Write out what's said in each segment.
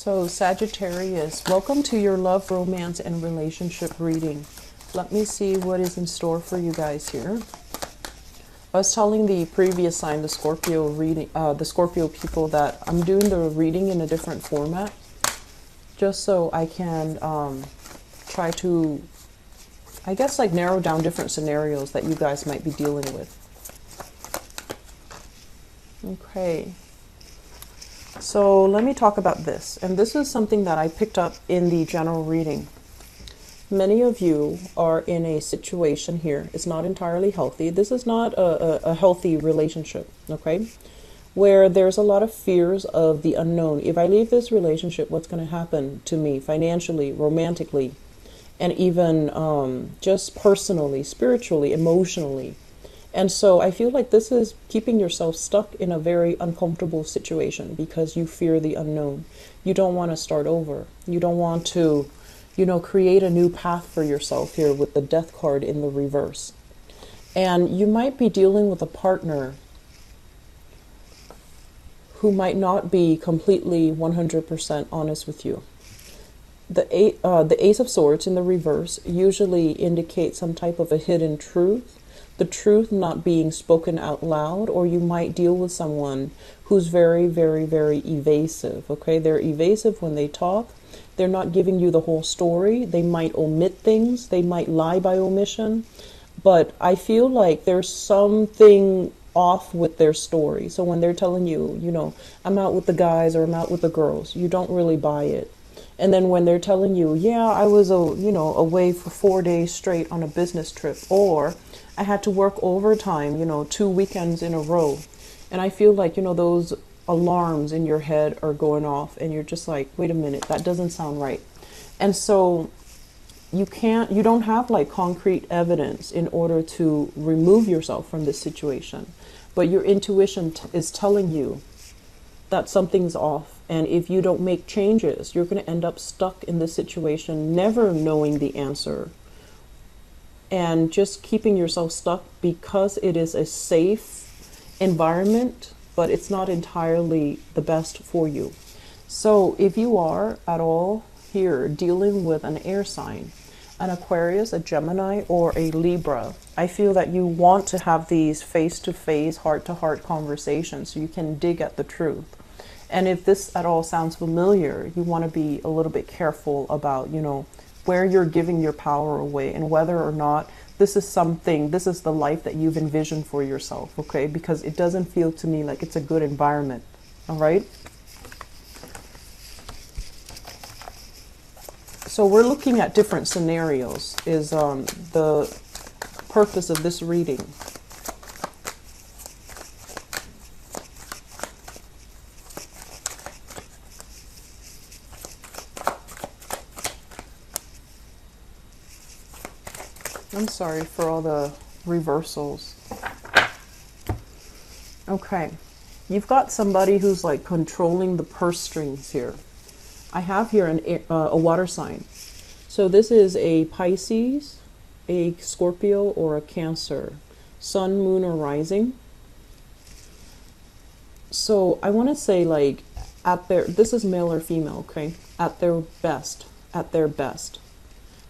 So Sagittarius, welcome to your love, romance, and relationship reading. Let me see what is in store for you guys here. I was telling the previous sign, the Scorpio reading, the Scorpio people, that I'm doing the reading in a different format, just so I can try to, I guess, like narrow down different scenarios that you guys might be dealing with. Okay. So let me talk about this. And this is something that I picked up in the general reading. Many of you are in a situation here. It's not entirely healthy. This is not a healthy relationship, okay? Where there's a lot of fears of the unknown. If I leave this relationship, what's going to happen to me financially, romantically, and even just personally, spiritually, emotionally? And so I feel like this is keeping yourself stuck in a very uncomfortable situation because you fear the unknown. You don't want to start over. You don't want to, create a new path for yourself here with the Death card in the reverse. And you might be dealing with a partner who might not be completely 100% honest with you. The Ace of Swords in the reverse usually indicates some type of a hidden truth. The truth not being spoken out loud, or you might deal with someone who's very, very, very evasive, okay? They're evasive when they talk. They're not giving you the whole story. They might omit things. They might lie by omission. But I feel like there's something off with their story. So when they're telling you, I'm out with the guys or I'm out with the girls, you don't really buy it. And then when they're telling you, yeah, I was, away for 4 days straight on a business trip, or I had to work overtime, 2 weekends in a row. And I feel like, those alarms in your head are going off and you're just like, wait a minute, that doesn't sound right. And so you don't have like concrete evidence in order to remove yourself from this situation. But your intuition is telling you that something's off. And if you don't make changes, you're going to end up stuck in this situation, never knowing the answer. And just keeping yourself stuck because it is a safe environment, but it's not entirely the best for you. So if you are at all here dealing with an air sign, an Aquarius, a Gemini, or a Libra, I feel that you want to have these face-to-face, heart-to-heart conversations so you can dig at the truth. And if this at all sounds familiar, you want to be a little bit careful about, where you're giving your power away and whether or not this is the life that you've envisioned for yourself, okay? Because it doesn't feel to me like it's a good environment, all right? So we're looking at different scenarios is the purpose of this reading. I'm sorry for all the reversals. Okay, you've got somebody who's like controlling the purse strings here. I have here a water sign. So this is a Pisces, a Scorpio, or a Cancer. Sun, moon, or rising. So I want to say like this is male or female, okay? At their best.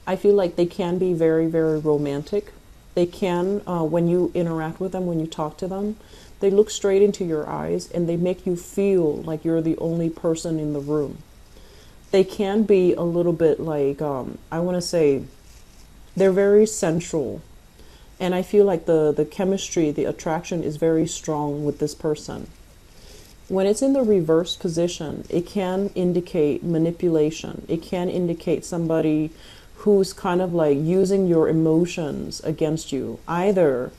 I feel like they can be very, very romantic. They can, when you interact with them, when you talk to them, they look straight into your eyes and they make you feel like you're the only person in the room. They can be a little bit like, I want to say, they're very sensual. And I feel like the chemistry, the attraction is very strong with this person. When it's in the reverse position, it can indicate manipulation. It can indicate somebody who's kind of like using your emotions against you. Either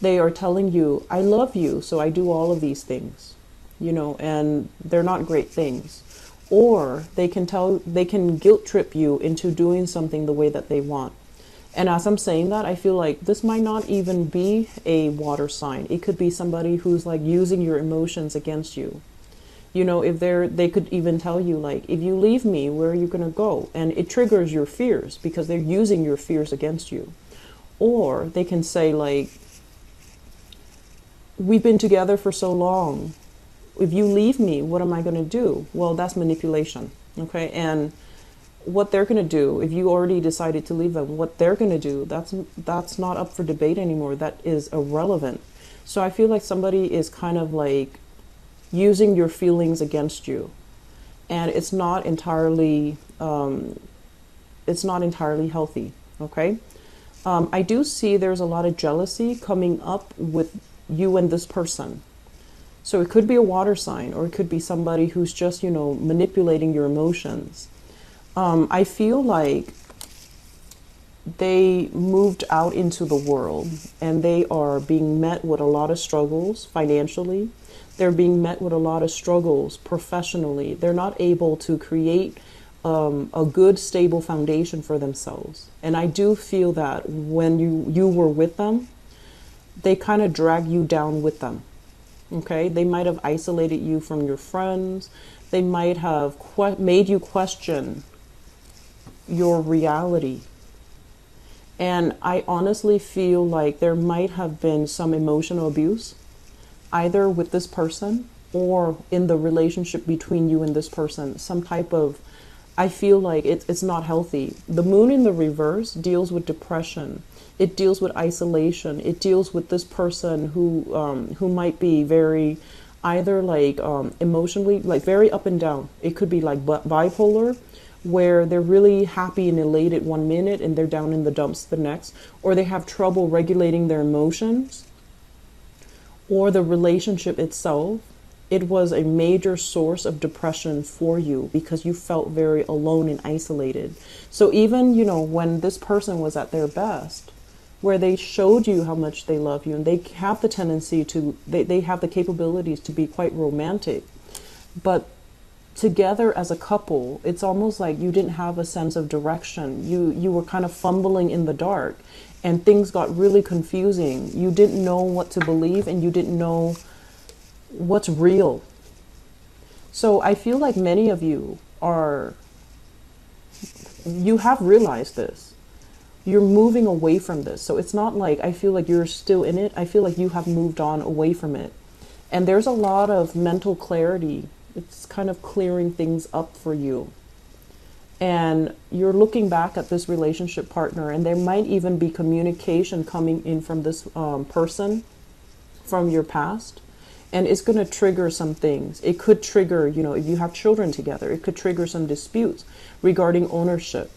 they are telling you, I love you, so I do all of these things, and they're not great things. Or they can guilt trip you into doing something the way that they want. And as I'm saying that, I feel like this might not even be a water sign. It could be somebody who's like using your emotions against you. If they could even tell you like, if you leave me, where are you going to go? And it triggers your fears because they're using your fears against you. Or they can say like, we've been together for so long. If you leave me, what am I going to do? Well, that's manipulation. Okay, and what they're going to do, if you already decided to leave them, what they're going to do, that's not up for debate anymore. That is irrelevant. So I feel like somebody is kind of like using your feelings against you, and it's not entirely healthy. Okay, I do see there's a lot of jealousy coming up with you and this person. So it could be a water sign, or it could be somebody who's just, manipulating your emotions. I feel like they moved out into the world and they are being met with a lot of struggles financially. They're being met with a lot of struggles professionally. They're not able to create a good, stable foundation for themselves. And I do feel that when you were with them, they kind of drag you down with them. Okay, they might have isolated you from your friends. They might have made you question your reality. And I honestly feel like there might have been some emotional abuse, either with this person or in the relationship between you and this person. Some type of, I feel like it's not healthy. The moon in the reverse deals with depression. It deals with isolation. It deals with this person who might be very, either like emotionally, like very up and down. It could be like bipolar, where they're really happy and elated one minute and they're down in the dumps the next, or they have trouble regulating their emotions, or the relationship itself. It was a major source of depression for you because you felt very alone and isolated. So even, when this person was at their best, where they showed you how much they love you, and they have the tendency to, they have the capabilities to be quite romantic, but together as a couple, it's almost like you didn't have a sense of direction. You were kind of fumbling in the dark, and things got really confusing. You didn't know what to believe, and you didn't know what's real. So I feel like many of you you have realized this. You're moving away from this. So it's not like I feel like you're still in it. I feel like you have moved on away from it. And there's a lot of mental clarity. It's kind of clearing things up for you. And you're looking back at this relationship partner, and there might even be communication coming in from this person from your past. And it's going to trigger some things. It could trigger, if you have children together, it could trigger some disputes regarding ownership.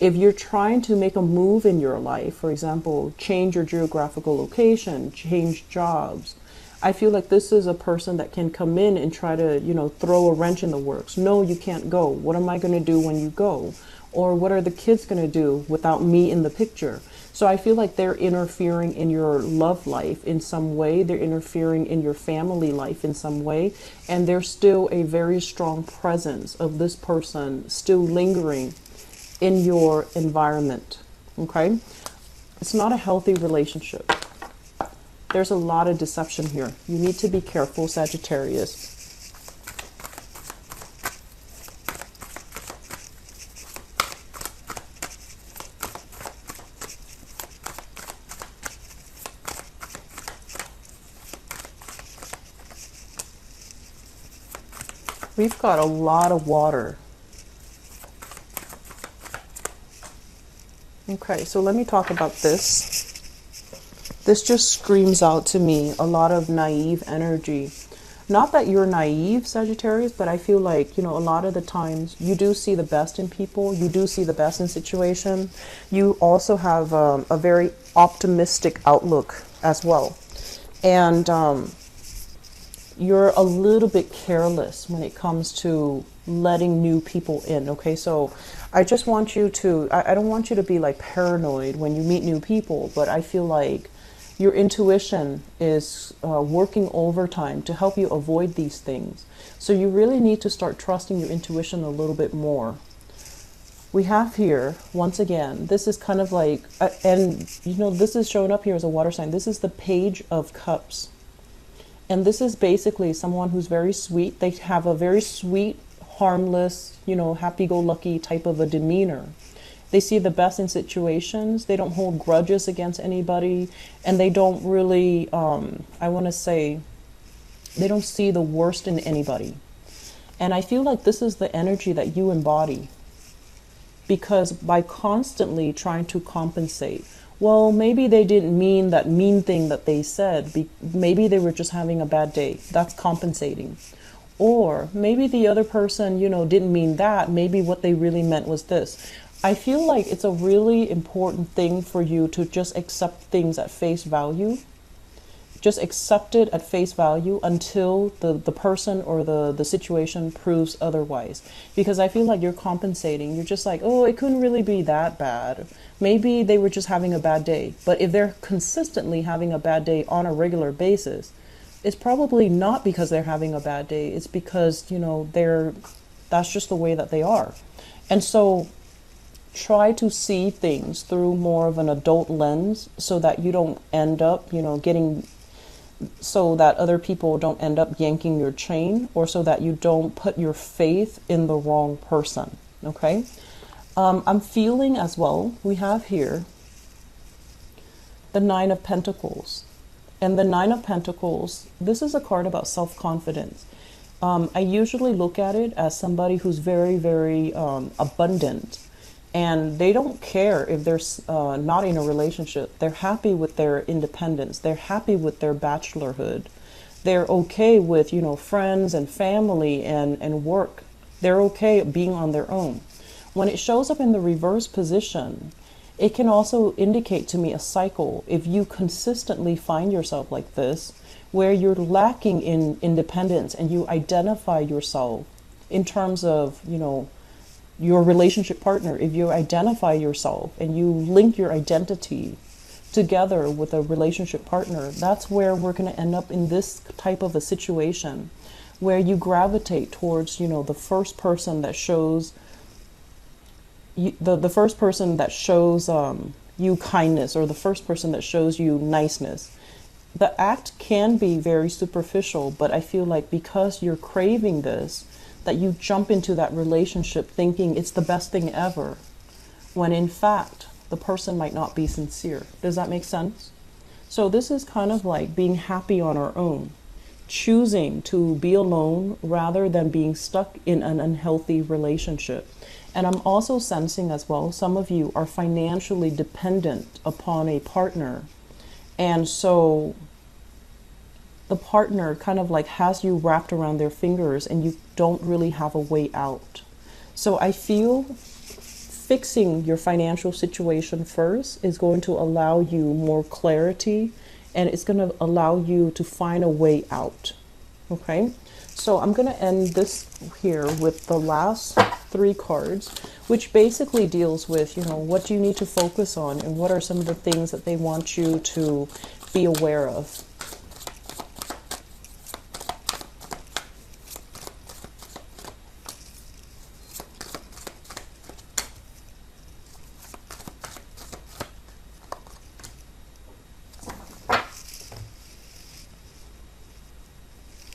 If you're trying to make a move in your life, for example, change your geographical location, change jobs, I feel like this is a person that can come in and try to, throw a wrench in the works. No, you can't go. What am I going to do when you go? Or what are the kids going to do without me in the picture? So I feel like they're interfering in your love life in some way. They're interfering in your family life in some way. And there's still a very strong presence of this person still lingering in your environment. Okay? It's not a healthy relationship. There's a lot of deception here. You need to be careful, Sagittarius. We've got a lot of water. Okay, so let me talk about this. This just screams out to me a lot of naive energy. Not that you're naive, Sagittarius, but I feel like, a lot of the times you do see the best in people. You do see the best in situation. You also have a very optimistic outlook as well. And you're a little bit careless when it comes to letting new people in. Okay, so I just want you to, I don't want you to be like paranoid when you meet new people, but I feel like your intuition is working overtime to help you avoid these things. So you really need to start trusting your intuition a little bit more. We have here, once again, this is kind of like, this is showing up here as a water sign. This is the Page of Cups. And this is basically someone who's very sweet. They have a very sweet, harmless, happy-go-lucky type of a demeanor. They see the best in situations. They don't hold grudges against anybody. And they don't really, they don't see the worst in anybody. And I feel like this is the energy that you embody, because by constantly trying to compensate, well, maybe they didn't mean that mean thing that they said. Maybe they were just having a bad day. That's compensating. Or maybe the other person, didn't mean that. Maybe what they really meant was this. I feel like it's a really important thing for you to just accept things at face value. Just accept it at face value until the person or the situation proves otherwise. Because I feel like you're compensating. You're just like, oh, it couldn't really be that bad. Maybe they were just having a bad day. But if they're consistently having a bad day on a regular basis, it's probably not because they're having a bad day. It's because, that's just the way that they are. And so try to see things through more of an adult lens so that you don't end up, so that other people don't end up yanking your chain, or so that you don't put your faith in the wrong person. Okay. I'm feeling as well, we have here the Nine of Pentacles. And the Nine of Pentacles, this is a card about self-confidence. I usually look at it as somebody who's very, very abundant. And they don't care if they're not in a relationship. They're happy with their independence. They're happy with their bachelorhood. They're okay with, friends and family and work. They're okay being on their own. When it shows up in the reverse position, it can also indicate to me a cycle. If you consistently find yourself like this, where you're lacking in independence and you identify yourself in terms of, your relationship partner, if you identify yourself and you link your identity together with a relationship partner, that's where we're going to end up in this type of a situation where you gravitate towards, the first person that shows the first person that shows you kindness, or the first person that shows you niceness. The act can be very superficial, but I feel like because you're craving this, that you jump into that relationship thinking it's the best thing ever, when in fact the person might not be sincere. Does that make sense? So this is kind of like being happy on our own, choosing to be alone rather than being stuck in an unhealthy relationship. And I'm also sensing as well, some of you are financially dependent upon a partner. And so the partner kind of like has you wrapped around their fingers and you don't really have a way out. So I feel fixing your financial situation first is going to allow you more clarity, and it's going to allow you to find a way out. Okay, so I'm going to end this here with the last 3 cards, which basically deals with, what do you need to focus on and what are some of the things that they want you to be aware of.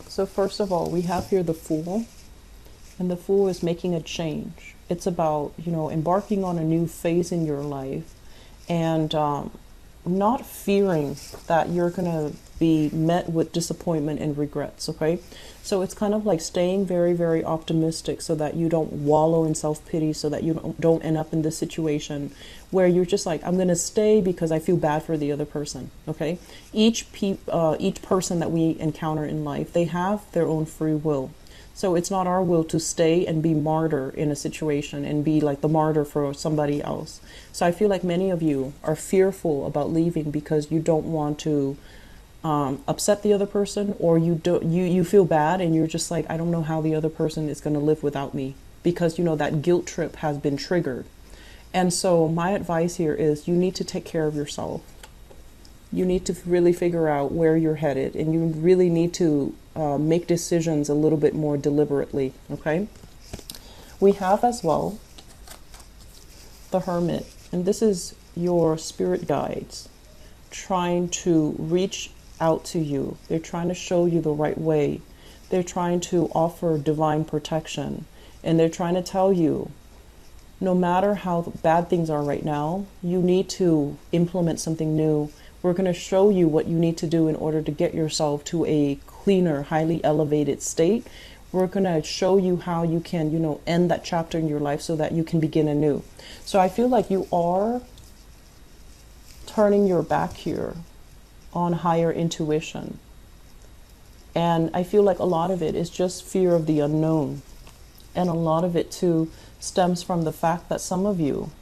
So first of all, we have here the Fool, and the Fool is making a change. It's about, embarking on a new phase in your life, and not fearing that you're going to be met with disappointment and regrets, okay? So it's kind of like staying very, very optimistic so that you don't wallow in self-pity, so that you don't end up in this situation where you're just like, I'm going to stay because I feel bad for the other person, okay? Each person that we encounter in life, they have their own free will. So it's not our will to stay and be martyr in a situation and be like the martyr for somebody else. So I feel like many of you are fearful about leaving because you don't want to upset the other person, or you feel bad and you're just like, I don't know how the other person is going to live without me, because that guilt trip has been triggered. And so my advice here is you need to take care of yourself. You need to really figure out where you're headed, and you really need to make decisions a little bit more deliberately, okay? We have as well the Hermit, and this is your spirit guides trying to reach out to you. They're trying to show you the right way. They're trying to offer divine protection, and they're trying to tell you, no matter how bad things are right now, you need to implement something new. We're going to show you what you need to do in order to get yourself to a cleaner, highly elevated state We're going to show you how you can, you know, end that chapter in your life so that you can begin anew. So I feel like you are turning your back here on higher intuition. And I feel like a lot of it is just fear of the unknown. And a lot of it too stems from the fact that some of you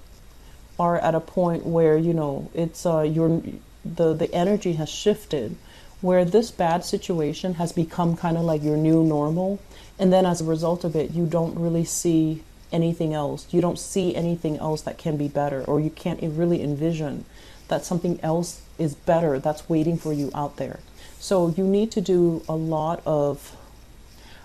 are at a point where, you know, it's the energy has shifted, where this bad situation has become kind of like your new normal. And then as a result of it, you don't really see anything else. You don't see anything else that can be better, or you can't really envision that something else is better that's waiting for you out there. So you need to do a lot of,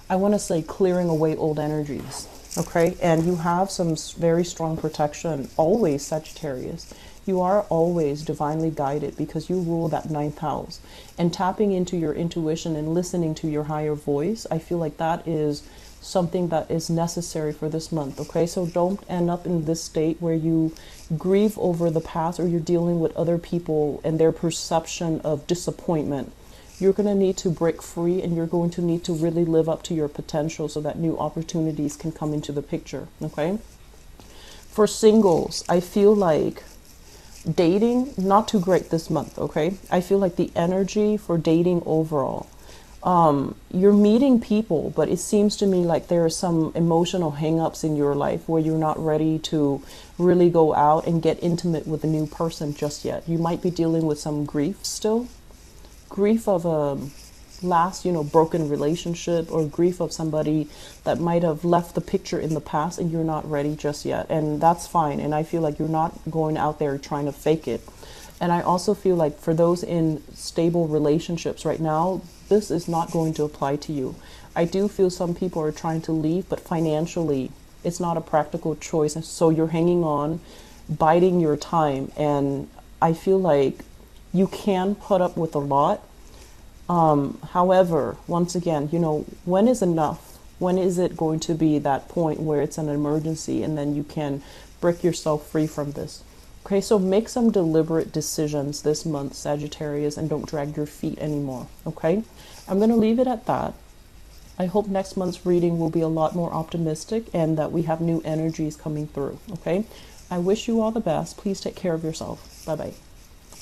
I want to say, clearing away old energies. Okay, and you have some very strong protection always, Sagittarius. You are always divinely guided because you rule that 9th house. And tapping into your intuition and listening to your higher voice, I feel like that is something that is necessary for this month. Okay, so don't end up in this state where you grieve over the past, or you're dealing with other people and their perception of disappointment. You're going to need to break free, and you're going to need to really live up to your potential so that new opportunities can come into the picture. Okay, for singles, I feel like dating, not too great this month. Okay, I feel like the energy for dating overall, you're meeting people, but it seems to me like there are some emotional hang-ups in your life where you're not ready to really go out and get intimate with a new person just yet. You might be dealing with some grief still. Grief of a last, you know, broken relationship, or grief of somebody that might have left the picture in the past, and you're not ready just yet. And that's fine. And I feel like you're not going out there trying to fake it. And I also feel like for those in stable relationships right now, this is not going to apply to you. I do feel some people are trying to leave, but financially, it's not a practical choice. And so you're hanging on, biding your time. And I feel like you can put up with a lot. However, once again, you know, when is enough? When is it going to be that point where it's an emergency and then you can break yourself free from this? Okay, so make some deliberate decisions this month, Sagittarius, and don't drag your feet anymore. Okay, I'm going to leave it at that. I hope next month's reading will be a lot more optimistic and that we have new energies coming through. Okay, I wish you all the best. Please take care of yourself. Bye-bye.